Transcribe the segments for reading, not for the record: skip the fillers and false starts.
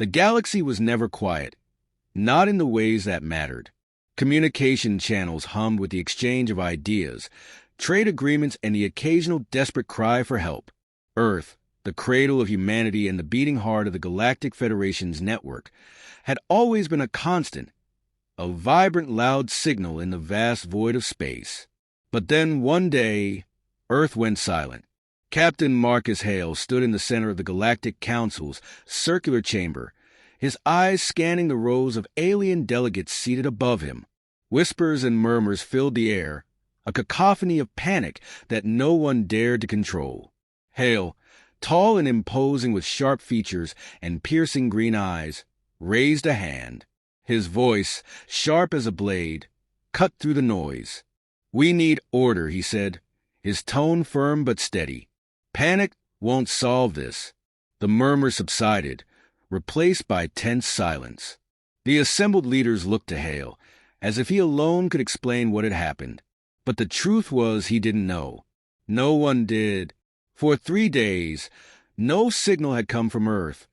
The galaxy was never quiet, not in the ways that mattered. Communication channels hummed with the exchange of ideas, trade agreements, and the occasional desperate cry for help. Earth, the cradle of humanity and the beating heart of the Galactic Federation's network, had always been a constant, a vibrant, loud signal in the vast void of space. But then, one day, Earth went silent. Captain Marcus Hale stood in the center of the Galactic Council's circular chamber, his eyes scanning the rows of alien delegates seated above him. Whispers and murmurs filled the air, a cacophony of panic that no one dared to control. Hale, tall and imposing with sharp features and piercing green eyes, raised a hand. His voice, sharp as a blade, cut through the noise. "We need order," he said, his tone firm but steady. "Panic won't solve this." The murmur subsided, replaced by tense silence. The assembled leaders looked to Hale, as if he alone could explain what had happened. But the truth was he didn't know. No one did. For 3 days, no signal had come from Earth.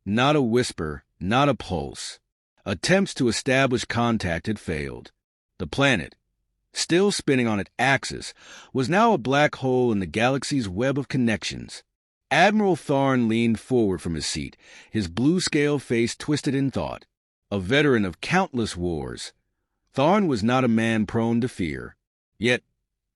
Not a whisper, not a pulse. Attempts to establish contact had failed. The planet, still spinning on its axis, was now a black hole in the galaxy's web of connections. Admiral Tharn leaned forward from his seat, his blue-scale face twisted in thought. A veteran of countless wars, Tharn was not a man prone to fear. Yet,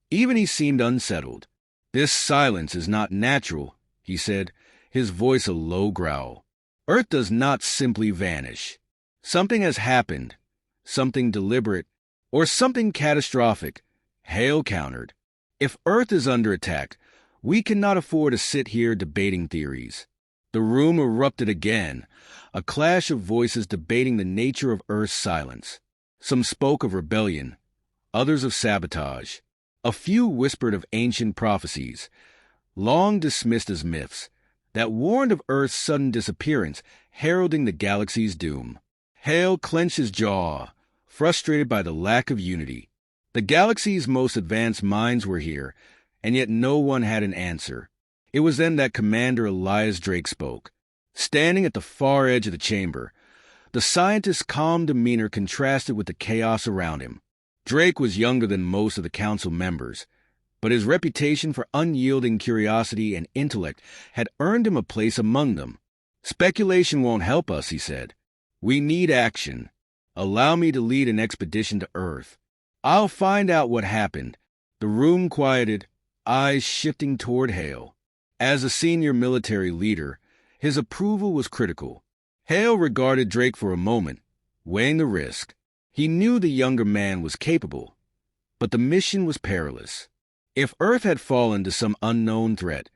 even he seemed unsettled. "This silence is not natural," he said, his voice a low growl. "Earth does not simply vanish. Something has happened, something deliberate, or something catastrophic," Hale countered. "If Earth is under attack, we cannot afford to sit here debating theories." The room erupted again, a clash of voices debating the nature of Earth's silence. Some spoke of rebellion, others of sabotage. A few whispered of ancient prophecies, long dismissed as myths, that warned of Earth's sudden disappearance, heralding the galaxy's doom. Hale clenched his jaw, frustrated by the lack of unity. The galaxy's most advanced minds were here, and yet no one had an answer. It was then that Commander Elias Drake spoke. Standing at the far edge of the chamber, the scientist's calm demeanor contrasted with the chaos around him. Drake was younger than most of the council members, but his reputation for unyielding curiosity and intellect had earned him a place among them. "Speculation won't help us," he said. "We need action. Allow me to lead an expedition to Earth. I'll find out what happened." The room quieted, eyes shifting toward Hale. As a senior military leader, his approval was critical. Hale regarded Drake for a moment, weighing the risk. He knew the younger man was capable, but the mission was perilous. If Earth had fallen to some unknown threat,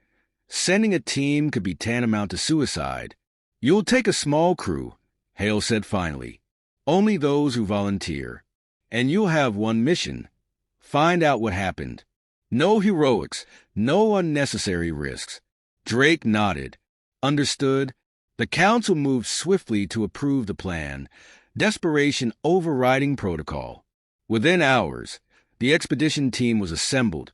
sending a team could be tantamount to suicide. "You'll take a small crew," Hale said finally. "Only those who volunteer. And you'll have one mission. Find out what happened. No heroics, no unnecessary risks." Drake nodded. Understood. The council moved swiftly to approve the plan, desperation overriding protocol. Within hours, the expedition team was assembled,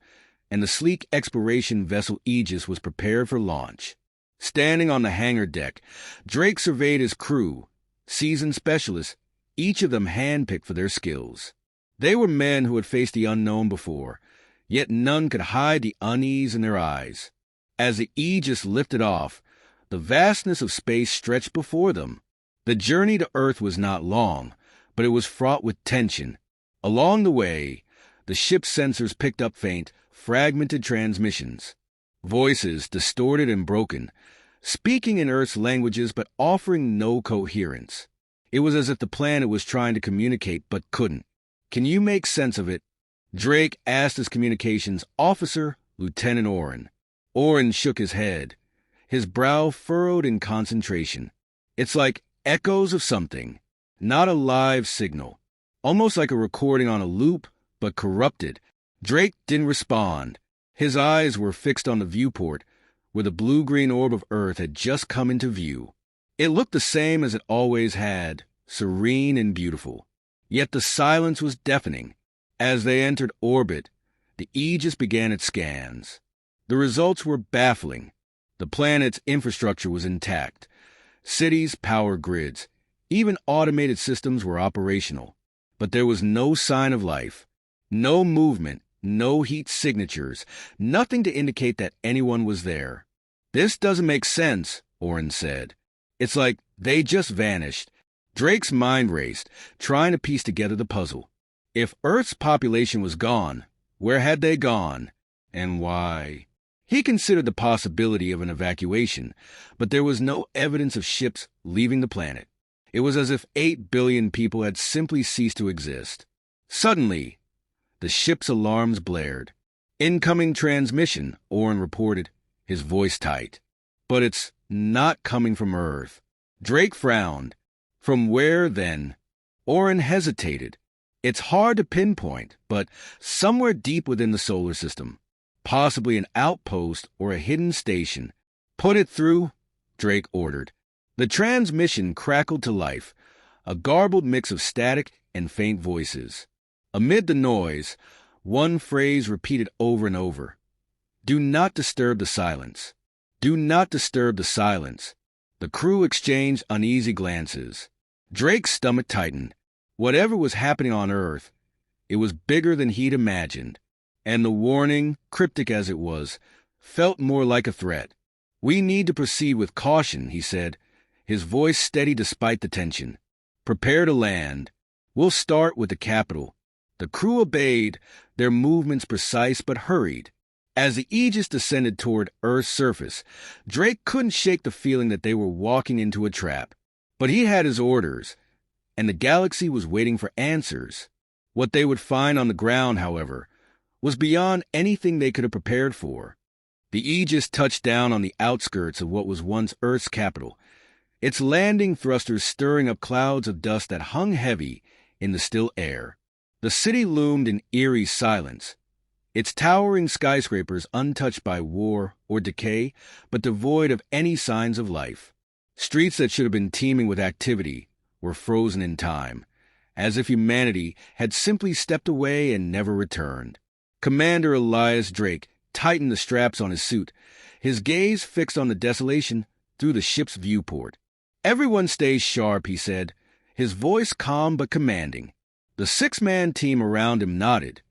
and the sleek exploration vessel Aegis was prepared for launch. Standing on the hangar deck, Drake surveyed his crew, seasoned specialists, each of them handpicked for their skills. They were men who had faced the unknown before, yet none could hide the unease in their eyes. As the Aegis lifted off, the vastness of space stretched before them. The journey to Earth was not long, but it was fraught with tension. Along the way, the ship's sensors picked up faint, fragmented transmissions. Voices, distorted and broken, speaking in Earth's languages but offering no coherence. It was as if the planet was trying to communicate but couldn't. "Can you make sense of it?" Drake asked his communications officer, Lieutenant Oren. Oren shook his head, his brow furrowed in concentration. "It's like echoes of something, not a live signal. Almost like a recording on a loop, but corrupted." Drake didn't respond. His eyes were fixed on the viewport, where the blue-green orb of Earth had just come into view. It looked the same as it always had, serene and beautiful. Yet the silence was deafening. As they entered orbit, the Aegis began its scans. The results were baffling. The planet's infrastructure was intact. Cities, power grids, even automated systems were operational. But there was no sign of life, no movement, no heat signatures, nothing to indicate that anyone was there. "This doesn't make sense," Oren said. "It's like they just vanished." Drake's mind raced, trying to piece together the puzzle. If Earth's population was gone, where had they gone, and why? He considered the possibility of an evacuation, but there was no evidence of ships leaving the planet. It was as if 8 billion people had simply ceased to exist. Suddenly, the ship's alarms blared. "Incoming transmission," Oren reported, his voice tight. "But it's not coming from Earth." Drake frowned. From where, then? Oren hesitated. "It's hard to pinpoint, but somewhere deep within the solar system. Possibly an outpost or a hidden station." "Put it through," Drake ordered. The transmission crackled to life, a garbled mix of static and faint voices. Amid the noise, one phrase repeated over and over. "Do not disturb the silence. Do not disturb the silence." The crew exchanged uneasy glances. Drake's stomach tightened. Whatever was happening on Earth, it was bigger than he'd imagined, and the warning, cryptic as it was, felt more like a threat. "We need to proceed with caution," he said, his voice steady despite the tension. "Prepare to land. We'll start with the capital." The crew obeyed, their movements precise but hurried. As the Aegis descended toward Earth's surface, Drake couldn't shake the feeling that they were walking into a trap. But he had his orders, and the galaxy was waiting for answers. What they would find on the ground, however, was beyond anything they could have prepared for. The Aegis touched down on the outskirts of what was once Earth's capital, its landing thrusters stirring up clouds of dust that hung heavy in the still air. The city loomed in eerie silence, its towering skyscrapers untouched by war or decay, but devoid of any signs of life. Streets that should have been teeming with activity were frozen in time, as if humanity had simply stepped away and never returned. Commander Elias Drake tightened the straps on his suit, his gaze fixed on the desolation through the ship's viewport. "Everyone stays sharp," he said, his voice calm but commanding. The 6-man team around him nodded,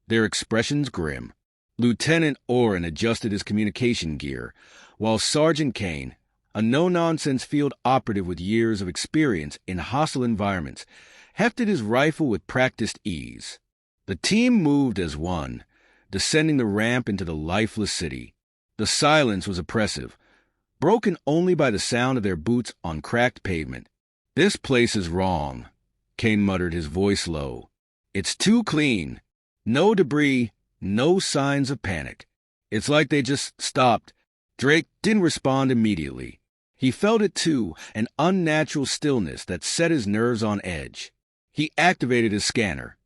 their expressions grim. Lieutenant Oren adjusted his communication gear, while Sergeant Kane, a no-nonsense field operative with years of experience in hostile environments, hefted his rifle with practiced ease. The team moved as one, descending the ramp into the lifeless city. The silence was oppressive, broken only by the sound of their boots on cracked pavement. "This place is wrong," Kane muttered, his voice low. "It's too clean. No debris, no signs of panic. It's like they just stopped." Drake didn't respond immediately. He felt it too, an unnatural stillness that set his nerves on edge. He activated his scanner,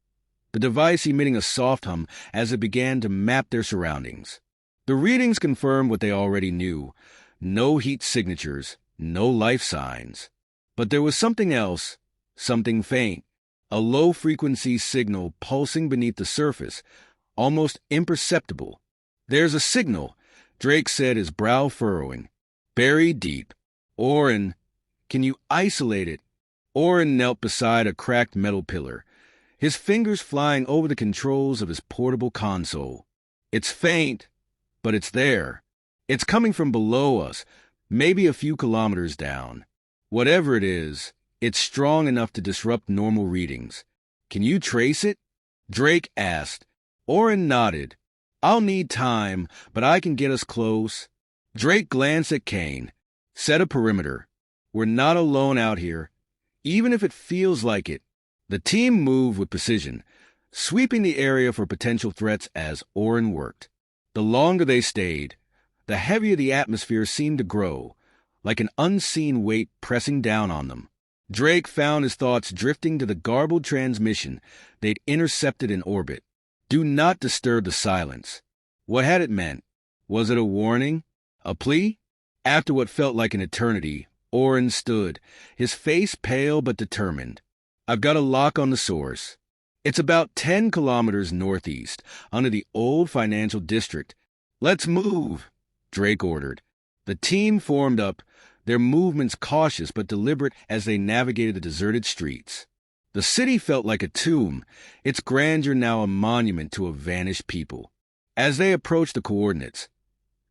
the device emitting a soft hum as it began to map their surroundings. The readings confirmed what they already knew. No heat signatures, no life signs. But there was something else, something faint, a low-frequency signal pulsing beneath the surface, almost imperceptible. "There's a signal," Drake said, his brow furrowing. "Buried deep. Oren, can you isolate it?" Oren knelt beside a cracked metal pillar, his fingers flying over the controls of his portable console. "It's faint, but it's there. It's coming from below us, maybe a few kilometers down. Whatever it is, it's strong enough to disrupt normal readings. Can you trace it?" Drake asked. Oren nodded. "I'll need time, but I can get us close." Drake glanced at Kane. "Set a perimeter. We're not alone out here, even if it feels like it." The team moved with precision, sweeping the area for potential threats as Oren worked. The longer they stayed, the heavier the atmosphere seemed to grow, like an unseen weight pressing down on them. Drake found his thoughts drifting to the garbled transmission they'd intercepted in orbit. "Do not disturb the silence." What had it meant? Was it a warning? A plea? After what felt like an eternity, Oren stood, his face pale but determined. "I've got a lock on the source. It's about 10 kilometers northeast, under the old financial district." "Let's move," Drake ordered. The team formed up, their movements cautious but deliberate as they navigated the deserted streets. The city felt like a tomb, its grandeur now a monument to a vanished people. As they approached the coordinates,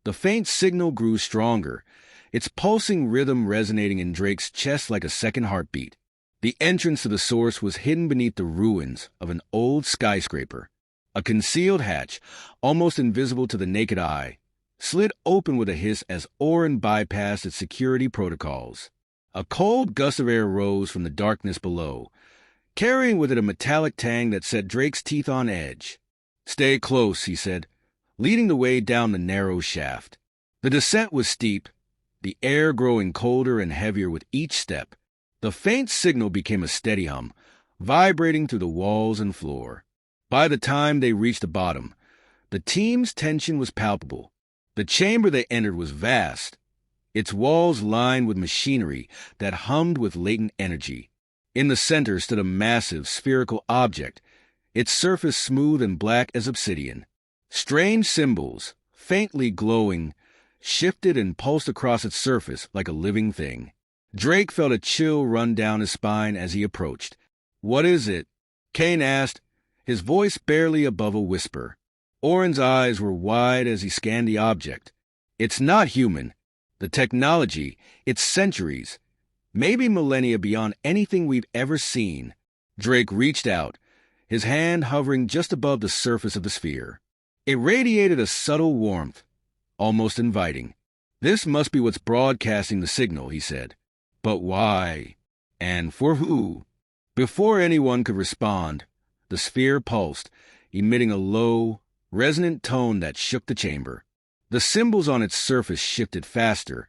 the faint signal grew stronger, its pulsing rhythm resonating in Drake's chest like a second heartbeat. The entrance to the source was hidden beneath the ruins of an old skyscraper. A concealed hatch, almost invisible to the naked eye, slid open with a hiss as Orin bypassed its security protocols. A cold gust of air rose from the darkness below, carrying with it a metallic tang that set Drake's teeth on edge. "Stay close," he said, leading the way down the narrow shaft. The descent was steep, the air growing colder and heavier with each step. The faint signal became a steady hum, vibrating through the walls and floor. By the time they reached the bottom, the team's tension was palpable. The chamber they entered was vast, its walls lined with machinery that hummed with latent energy. In the center stood a massive spherical object, its surface smooth and black as obsidian. Strange symbols, faintly glowing, shifted and pulsed across its surface like a living thing. Drake felt a chill run down his spine as he approached. "What is it?" Kane asked, his voice barely above a whisper. Orin's eyes were wide as he scanned the object. "It's not human. The technology, it's centuries, maybe millennia beyond anything we've ever seen." Drake reached out, his hand hovering just above the surface of the sphere. It radiated a subtle warmth, almost inviting. "This must be what's broadcasting the signal," he said. "But why? And for who?" Before anyone could respond, the sphere pulsed, emitting a low, resonant tone that shook the chamber. The symbols on its surface shifted faster,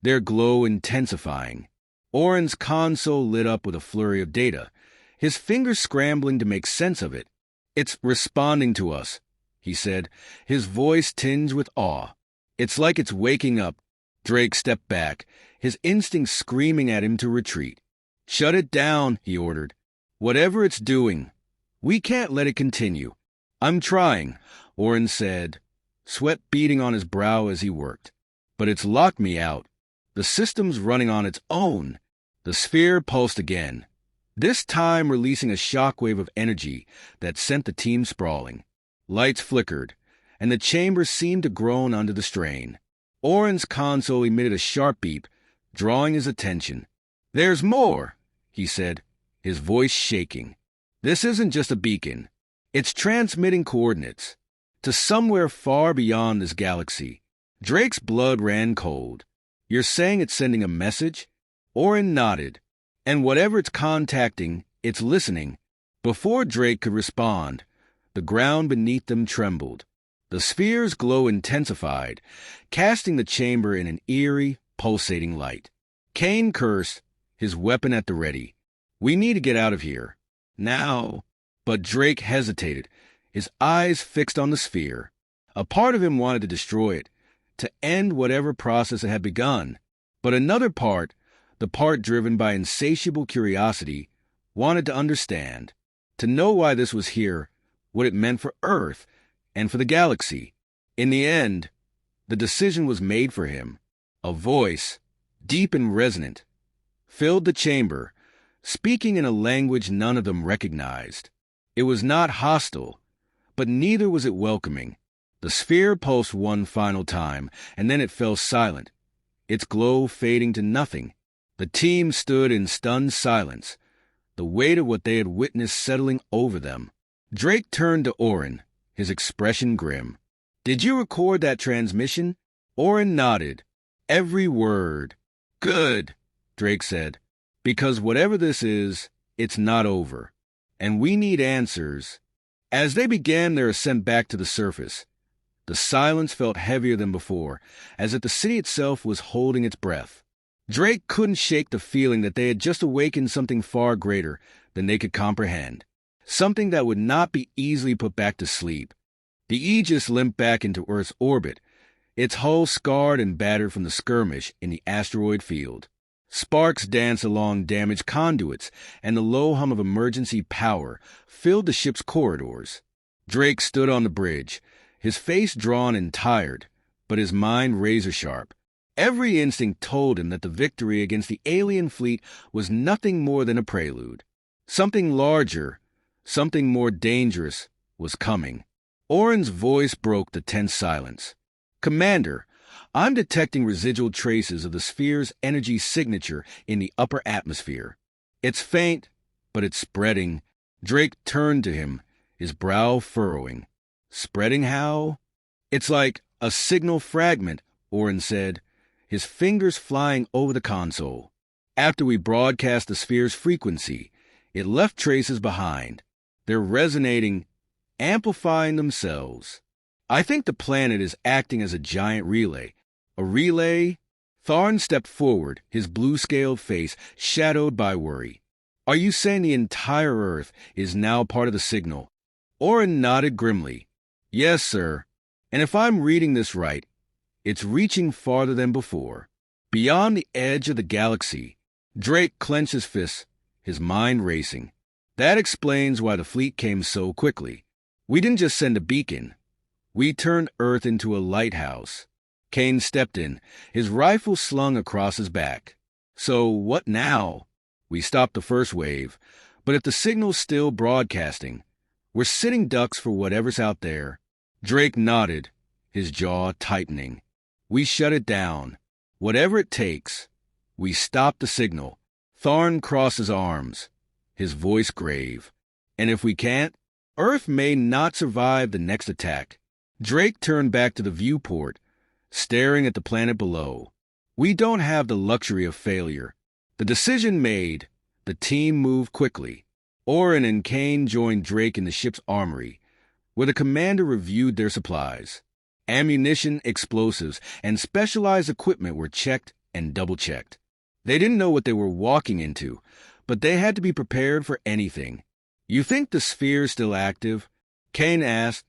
their glow intensifying. Orin's console lit up with a flurry of data, his fingers scrambling to make sense of it. "It's responding to us," he said, his voice tinged with awe. "It's like it's waking up." Drake stepped back, his instincts screaming at him to retreat. "Shut it down," he ordered. "Whatever it's doing, we can't let it continue." "I'm trying," Orin said, sweat beading on his brow as he worked. "But it's locked me out. The system's running on its own." The sphere pulsed again, this time releasing a shockwave of energy that sent the team sprawling. Lights flickered, and the chamber seemed to groan under the strain. Orin's console emitted a sharp beep, drawing his attention. "There's more," he said, his voice shaking. "This isn't just a beacon. It's transmitting coordinates to somewhere far beyond this galaxy." Drake's blood ran cold. "You're saying it's sending a message?" Orin nodded. "And whatever it's contacting, it's listening." Before Drake could respond, the ground beneath them trembled. The sphere's glow intensified, casting the chamber in an eerie, pulsating light. Kane cursed, his weapon at the ready. "We need to get out of here. Now." But Drake hesitated, his eyes fixed on the sphere. A part of him wanted to destroy it, to end whatever process it had begun. But another part, the part driven by insatiable curiosity, wanted to understand, to know why this was here, what it meant for Earth, and for the galaxy. In the end, the decision was made for him. A voice, deep and resonant, filled the chamber, speaking in a language none of them recognized. It was not hostile, but neither was it welcoming. The sphere pulsed one final time, and then it fell silent, its glow fading to nothing. The team stood in stunned silence, the weight of what they had witnessed settling over them. Drake turned to Orin, his expression grim. "Did you record that transmission?" Orin nodded. "Every word." "Good," Drake said, "because whatever this is, it's not over. And we need answers." As they began their ascent back to the surface, the silence felt heavier than before, as if the city itself was holding its breath. Drake couldn't shake the feeling that they had just awakened something far greater than they could comprehend, something that would not be easily put back to sleep. The Aegis limped back into Earth's orbit, its hull scarred and battered from the skirmish in the asteroid field. Sparks danced along damaged conduits, and the low hum of emergency power filled the ship's corridors. Drake stood on the bridge, his face drawn and tired, but his mind razor-sharp. Every instinct told him that the victory against the alien fleet was nothing more than a prelude. Something larger, something more dangerous, was coming. Oren's voice broke the tense silence. "Commander, I'm detecting residual traces of the sphere's energy signature in the upper atmosphere. It's faint, but it's spreading." Drake turned to him, his brow furrowing. "Spreading how?" "It's like a signal fragment," Oren said, his fingers flying over the console. "After we broadcast the sphere's frequency, it left traces behind. They're resonating, amplifying themselves. I think the planet is acting as a giant relay." "A relay?" Tharn stepped forward, his blue-scaled face shadowed by worry. "Are you saying the entire Earth is now part of the signal?" Oren nodded grimly. "Yes, sir. And if I'm reading this right, it's reaching farther than before. Beyond the edge of the galaxy." Drake clenched his fists, his mind racing. "That explains why the fleet came so quickly. We didn't just send a beacon. We turned Earth into a lighthouse." Kane stepped in, his rifle slung across his back. "So what now?" "We stopped the first wave, but if the signal's still broadcasting, we're sitting ducks for whatever's out there." Drake nodded, his jaw tightening. "We shut it down. Whatever it takes. We stop the signal." Tharn crossed his arms, his voice grave. "And if we can't, Earth may not survive the next attack." Drake turned back to the viewport, staring at the planet below. "We don't have the luxury of failure." The decision made, the team moved quickly. Oren and Kane joined Drake in the ship's armory, where the commander reviewed their supplies. Ammunition, explosives, and specialized equipment were checked and double-checked. They didn't know what they were walking into, but they had to be prepared for anything. "You think the sphere's still active?" Kane asked,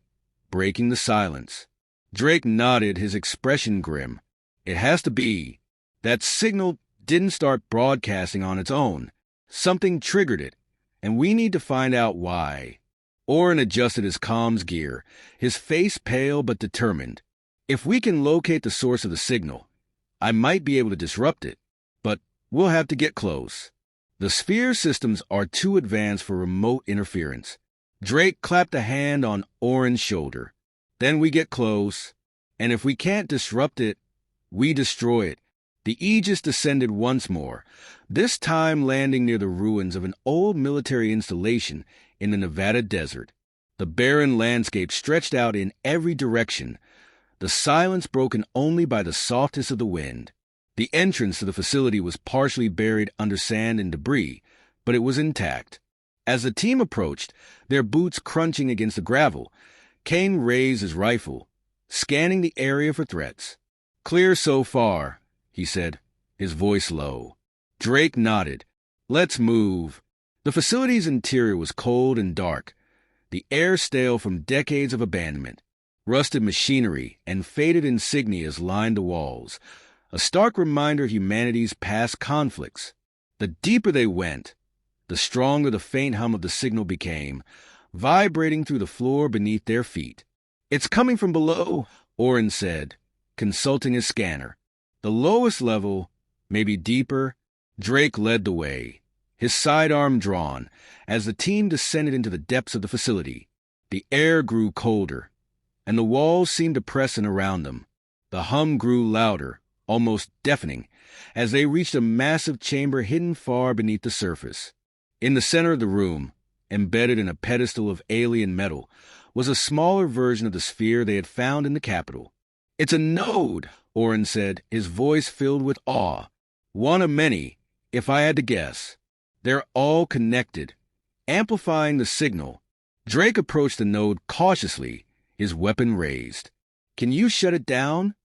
breaking the silence. Drake nodded, his expression grim. "It has to be. That signal didn't start broadcasting on its own. Something triggered it, and we need to find out why." Oren adjusted his comms gear, his face pale but determined. "If we can locate the source of the signal, I might be able to disrupt it, but we'll have to get close. The sphere systems are too advanced for remote interference." Drake clapped a hand on Oren's shoulder. "Then we get close, and if we can't disrupt it, we destroy it." The Aegis descended once more, this time landing near the ruins of an old military installation in the Nevada desert. The barren landscape stretched out in every direction, the silence broken only by the softness of the wind. The entrance to the facility was partially buried under sand and debris, but it was intact. As the team approached, their boots crunching against the gravel, Kane raised his rifle, scanning the area for threats. "Clear so far," he said, his voice low. Drake nodded. "Let's move." The facility's interior was cold and dark, the air stale from decades of abandonment. Rusted machinery and faded insignias lined the walls, a stark reminder of humanity's past conflicts. The deeper they went, the stronger the faint hum of the signal became, vibrating through the floor beneath their feet. "It's coming from below," Oren said, consulting his scanner. "The lowest level, maybe deeper." Drake led the way, his sidearm drawn, as the team descended into the depths of the facility. The air grew colder, and the walls seemed to press in around them. The hum grew louder, almost deafening, as they reached a massive chamber hidden far beneath the surface. In the center of the room, embedded in a pedestal of alien metal, was a smaller version of the sphere they had found in the capital. "It's a node," Oren said, his voice filled with awe. "One of many, if I had to guess. They're all connected, amplifying the signal." Drake approached the node cautiously, his weapon raised. "Can you shut it down?"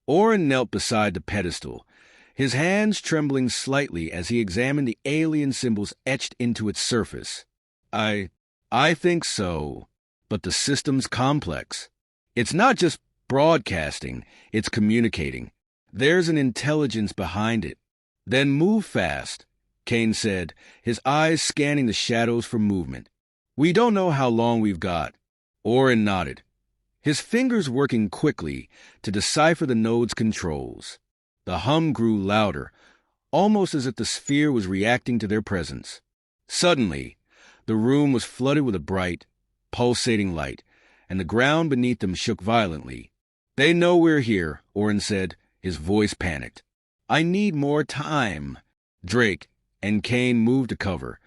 Oren knelt beside the pedestal, his hands trembling slightly as he examined the alien symbols etched into its surface. I think so, but the system's complex. It's not just broadcasting, it's communicating. There's an intelligence behind it." "Then move fast," Kane said, his eyes scanning the shadows for movement. "We don't know how long we've got." Oren nodded, his fingers working quickly to decipher the node's controls. The hum grew louder, almost as if the sphere was reacting to their presence. Suddenly, the room was flooded with a bright, pulsating light, and the ground beneath them shook violently. "They know we're here," Orin said, his voice panicked. "I need more time." Drake and Kane moved to cover,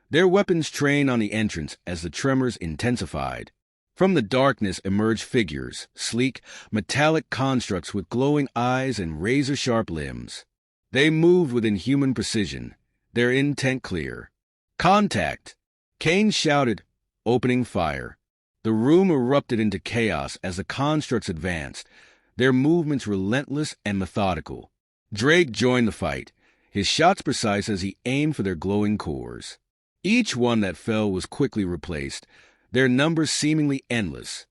their weapons trained on the entrance as the tremors intensified. From the darkness emerged figures, sleek, metallic constructs with glowing eyes and razor-sharp limbs. They moved with inhuman precision, their intent clear. "Contact!" Kane shouted, opening fire. The room erupted into chaos as the constructs advanced, their movements relentless and methodical. Drake joined the fight, his shots precise as he aimed for their glowing cores. Each one that fell was quickly replaced, their numbers seemingly endless.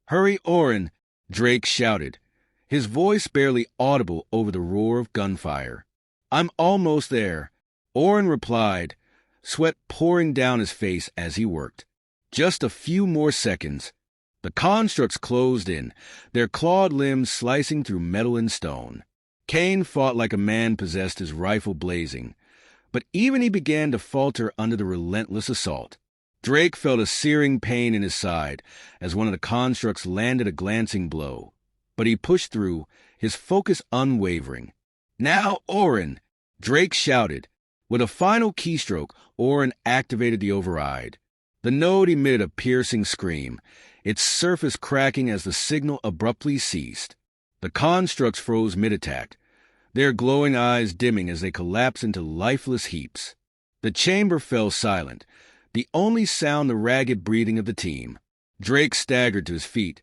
"Hurry, Orin!" Drake shouted, his voice barely audible over the roar of gunfire. "I'm almost there," Orin replied, sweat pouring down his face as he worked. Just a few more seconds. The constructs closed in, their clawed limbs slicing through metal and stone. Kane fought like a man possessed, his rifle blazing, but even he began to falter under the relentless assault. Drake felt a searing pain in his side as one of the constructs landed a glancing blow, but he pushed through, his focus unwavering. "Now, Orin!" Drake shouted. With a final keystroke, Orin activated the override. The node emitted a piercing scream, its surface cracking as the signal abruptly ceased. The constructs froze mid-attack, their glowing eyes dimming as they collapsed into lifeless heaps. The chamber fell silent, the only sound the ragged breathing of the team. Drake staggered to his feet,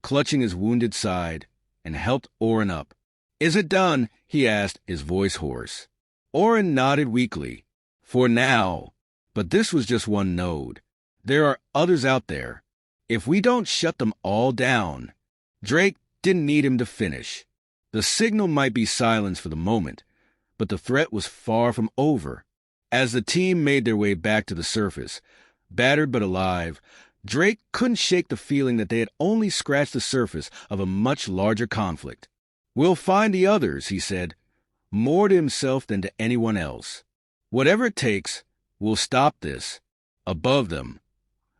clutching his wounded side, and helped Orin up. "Is it done?" he asked, his voice hoarse. Orin nodded weakly. "For now." But this was just one node. There are others out there. If we don't shut them all down. Drake didn't need him to finish. The signal might be silenced for the moment, but the threat was far from over. As the team made their way back to the surface, battered but alive, Drake couldn't shake the feeling that they had only scratched the surface of a much larger conflict. "We'll find the others," he said, more to himself than to anyone else. "Whatever it takes, we'll stop this." Above them,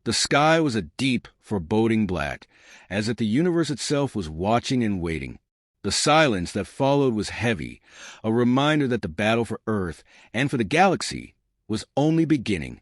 the sky was a deep, foreboding black, as if the universe itself was watching and waiting. The silence that followed was heavy, a reminder that the battle for Earth and for the galaxy was only beginning.